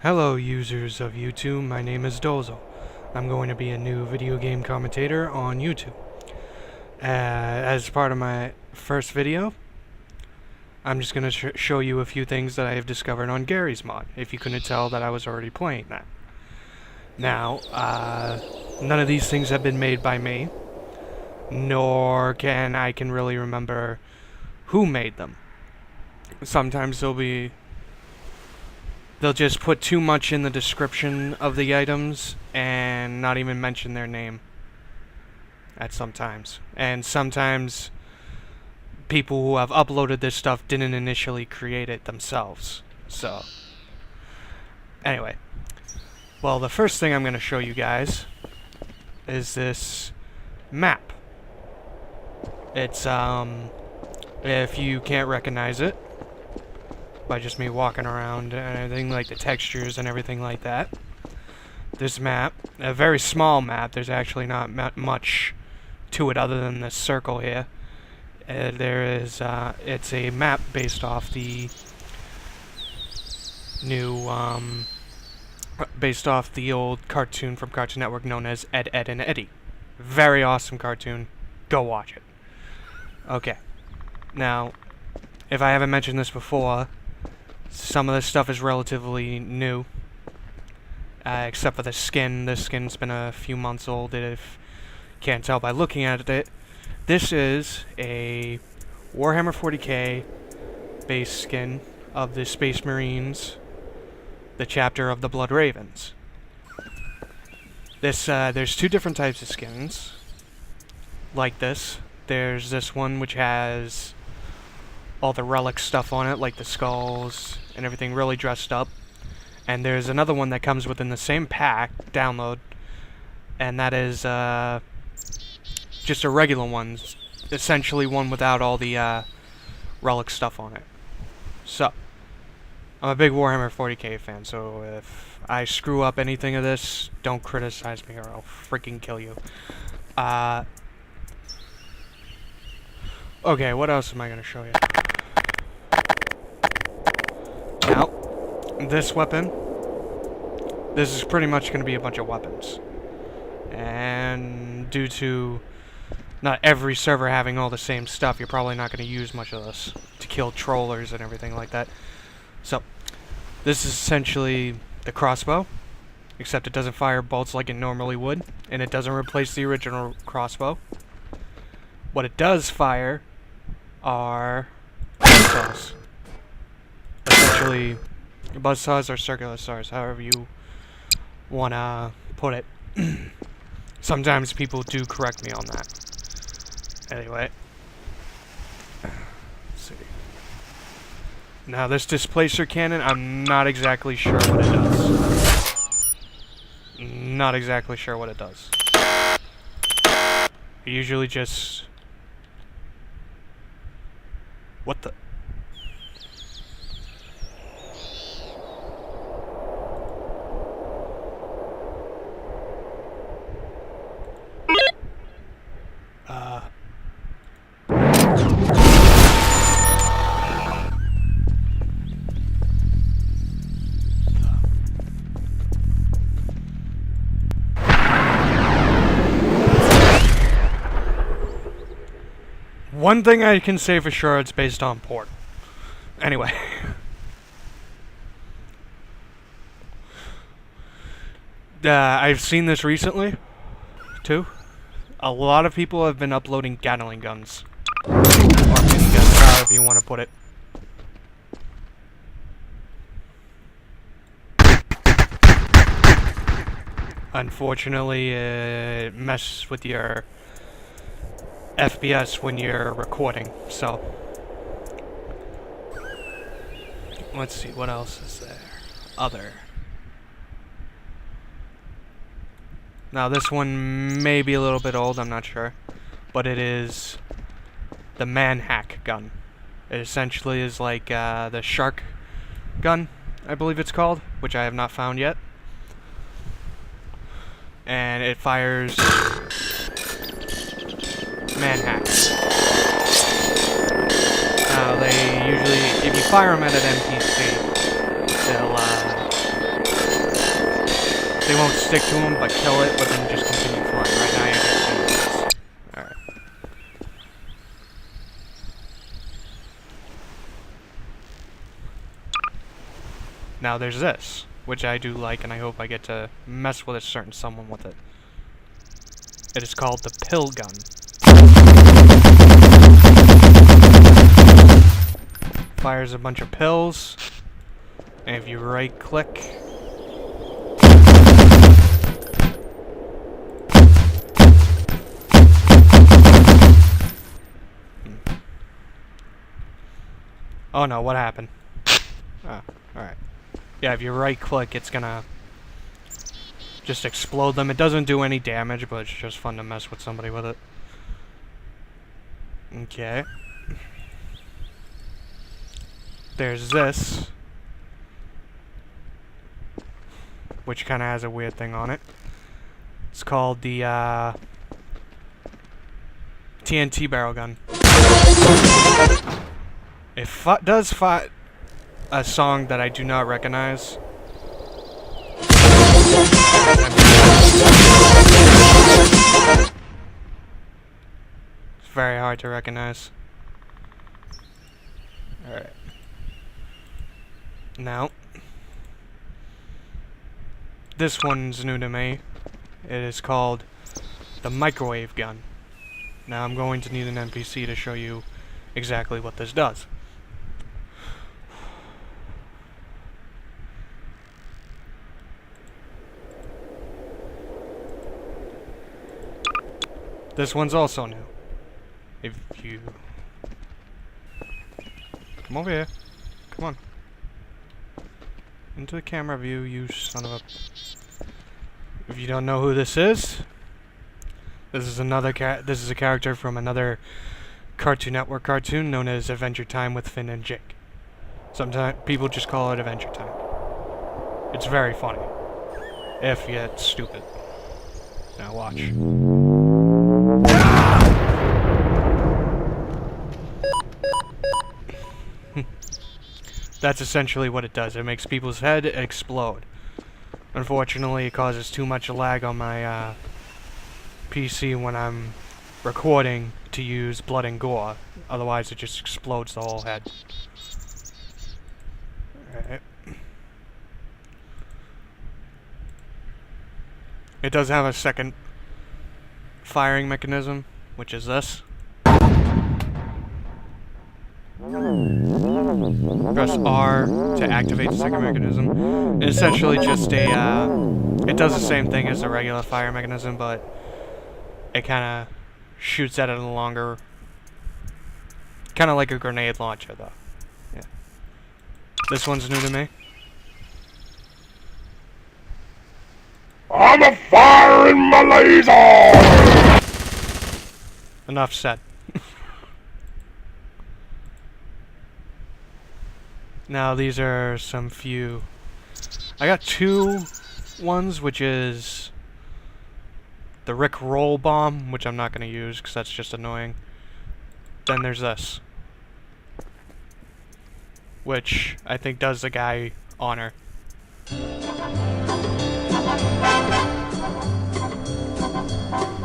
Hello users of YouTube, my name is Dozel. I'm going to be a new video game commentator on YouTube. As part of my first video, I'm just going to show you a few things that I have discovered on Gary's mod, if you couldn't tell that I was already playing that. Now, none of these things have been made by me, nor can I really remember who made them. Sometimes they'll just put too much in the description of the items and not even mention their name at sometimes. And sometimes people who have uploaded this stuff didn't initially create it themselves. So, anyway. Well, the first thing I'm going to show you guys is this map. It's, if you can't recognize it, by just me walking around and everything, like the textures and everything like that. This map, a very small map, there's actually not much to it other than this circle here. It's a map based off the new, based off the old cartoon from Cartoon Network known as Ed, Edd and Eddy. Very awesome cartoon. Go watch it. Okay. Now, if I haven't mentioned this before, some of this stuff is relatively new, except for the skin. This skin's been a few months old, if you can't tell by looking at it. This is a Warhammer 40k base skin of the Space Marines, the chapter of the Blood Ravens. There's two different types of skins like this. There's this one which has all the relic stuff on it, like the skulls and everything, really dressed up. And there's another one that comes within the same pack, download, and that is just a regular one, essentially one without all the relic stuff on it. So, I'm a big Warhammer 40k fan, so if I screw up anything of this, don't criticize me or I'll freaking kill you. Okay, what else am I going to show you? Now, this weapon, this is pretty much going to be a bunch of weapons. And due to not every server having all the same stuff, you're probably not going to use much of this to kill trollers and everything like that. So, this is essentially the crossbow, except it doesn't fire bolts like it normally would, and it doesn't replace the original crossbow. What it does fire are buzzsaws. Essentially, buzzsaws or circular saws, however you wanna put it. Sometimes people do correct me on that. Anyway, let's see. Now this displacer cannon, I'm not exactly sure what it does. Not exactly sure what it does. It usually just... What the... One thing I can say for sure, it's based on port. Anyway. I've seen this recently, too. A lot of people have been uploading Gatling guns. Or miniguns, however you want to put it. Unfortunately, it messes with your FPS when you're recording, so let's see, what else is there? Other. Now this one may be a little bit old, I'm not sure, but it is the man-hack gun. It essentially is like the shark gun, I believe it's called, which I have not found yet. And it fires man-hacks. They usually, if you fire them at an NPC, They won't stick to them, but kill it, but then just continue flying. Right now you're just seeing this. Alright. Now there's this, which I do like, and I hope I get to mess with a certain someone with it. It is called the pill gun. Fires a bunch of pills, and if you right click, oh no, what happened? Oh, alright. Yeah, if you right click, it's gonna just explode them. It doesn't do any damage, but it's just fun to mess with somebody with it. Okay. There's this, which kind of has a weird thing on it. It's called the TNT barrel gun. It does fight a song that I do not recognize. It's very hard to recognize. Alright. Now, this one's new to me. It is called the microwave gun. Now I'm going to need an NPC to show you exactly what this does. This one's also new. If you come over here, come on. Into the camera view, you son of a... If you don't know who this is this is a character from another Cartoon Network cartoon known as Adventure Time with Finn and Jake. Sometimes people just call it Adventure Time. It's very funny. If yet stupid. Now watch. That's essentially what it does. It makes people's head explode. Unfortunately, it causes too much lag on my PC when I'm recording to use blood and gore. Otherwise, it just explodes the whole head. Alright. It does have a second firing mechanism, which is this. Press R to activate the second mechanism. It's essentially just a, it does the same thing as the regular fire mechanism, but it kind of shoots at it longer. Kind of like a grenade launcher, though. Yeah. This one's new to me. I'm a firing my laser! Enough said. Now these are some few. I got two ones, which is the Rick Roll bomb, which I'm not going to use because that's just annoying. Then there's this, which I think does the guy honor.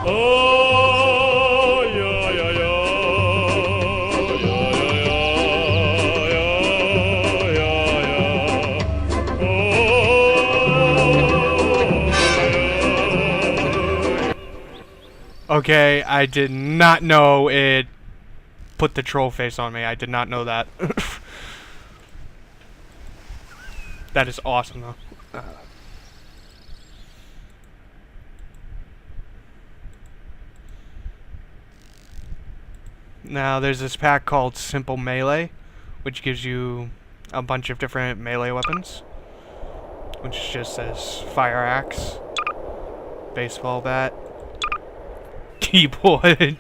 Oh, yeah, yeah, yeah. Okay, I did not know it put the troll face on me. I did not know that. That is awesome, though. Now, there's this pack called Simple Melee, which gives you a bunch of different melee weapons. Which just says fire axe, baseball bat, keyboard,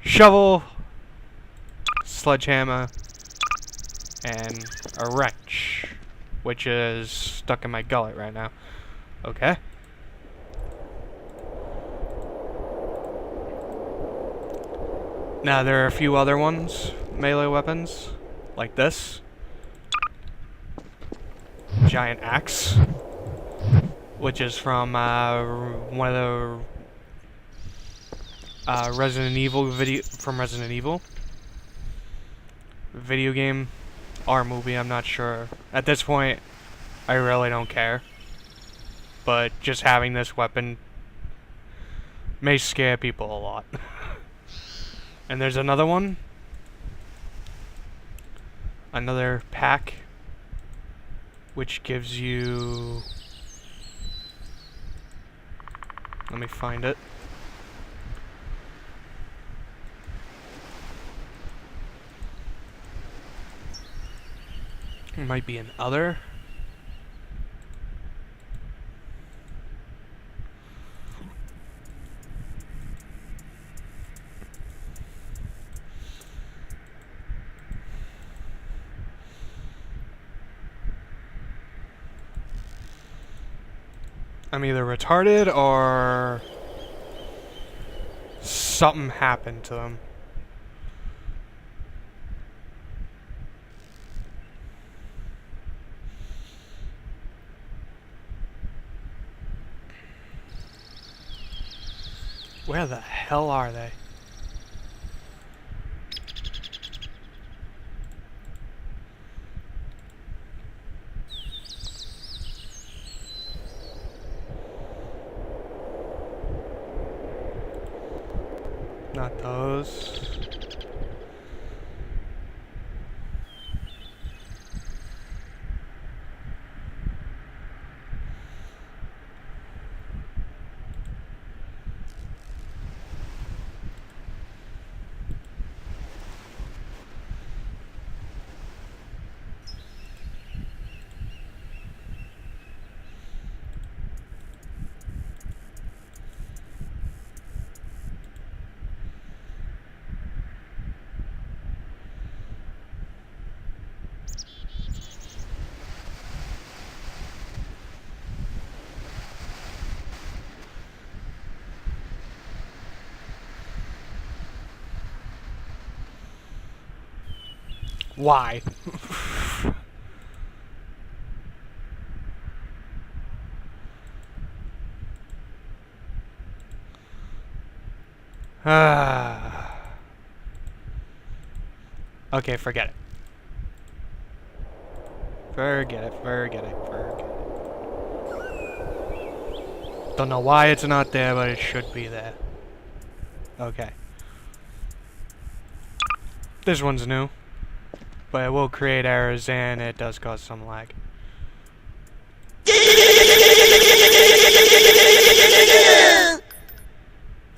shovel, sledgehammer, and a wrench, which is stuck in my gullet right now. Okay. Now there are a few other ones, melee weapons, like this. Giant axe. which is from one of the Resident Evil video game or movie. I'm not sure. At this point, I really don't care. But just having this weapon may scare people a lot. And there's another one. Another pack, which gives you... Let me find it. It might be an other. I'm either retarded or something happened to them. Where the hell are they? Not those. Why? Okay, forget it. Forget it. Don't know why it's not there, but it should be there. Okay. This one's new. But it will create errors and it does cause some lag.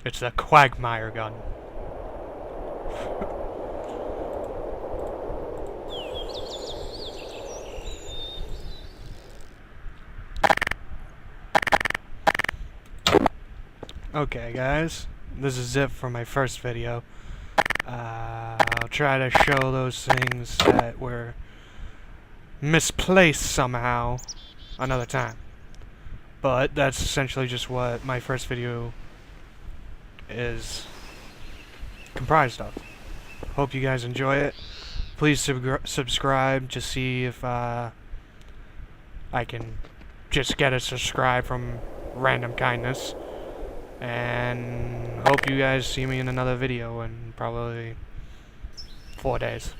It's the Quagmire gun. Okay guys, this is it for my first video. I'll try to show those things that were misplaced somehow another time. But that's essentially just what my first video is comprised of. Hope you guys enjoy it. Please subscribe to see if I can just get a subscribe from random kindness. And hope you guys see me in another video in probably 4 days.